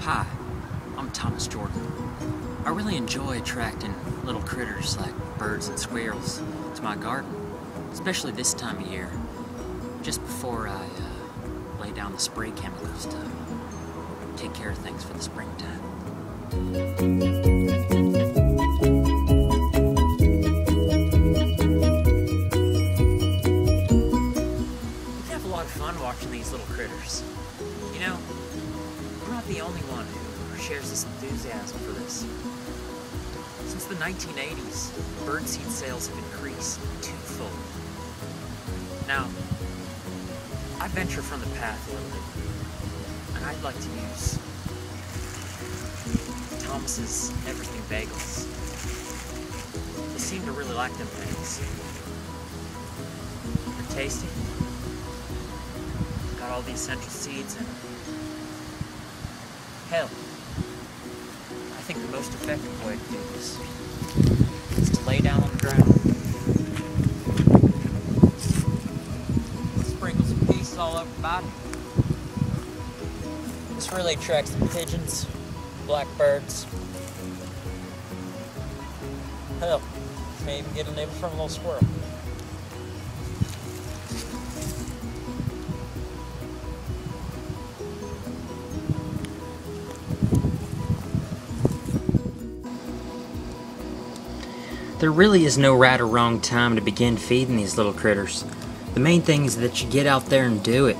Hi, I'm Thomas Jordan. I really enjoy attracting little critters like birds and squirrels to my garden, especially this time of year, just before I lay down the spray chemicals to take care of things for the springtime. We can have a lot of fun watching these little critters. You know, I'm not the only one who shares this enthusiasm for this. Since the 1980s, birdseed sales have increased twofold. Now, I venture from the path a little bit, and I'd like to use Thomas's Everything Bagels. They seem to really like them things. They're tasty. Got all the essential seeds in them. Hell, I think the most effective way to do this is to lay down on the ground, sprinkle some pieces all over the body. This really attracts the pigeons, blackbirds. Hell, may even get a nibble from a little squirrel. There really is no right or wrong time to begin feeding these little critters. The main thing is that you get out there and do it.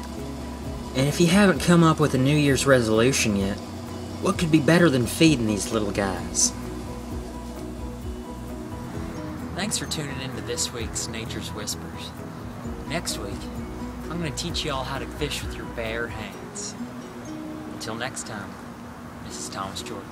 And if you haven't come up with a New Year's resolution yet, what could be better than feeding these little guys? Thanks for tuning in to this week's Nature's Whispers. Next week, I'm going to teach you all how to fish with your bare hands. Until next time, this is Thomas Jordan.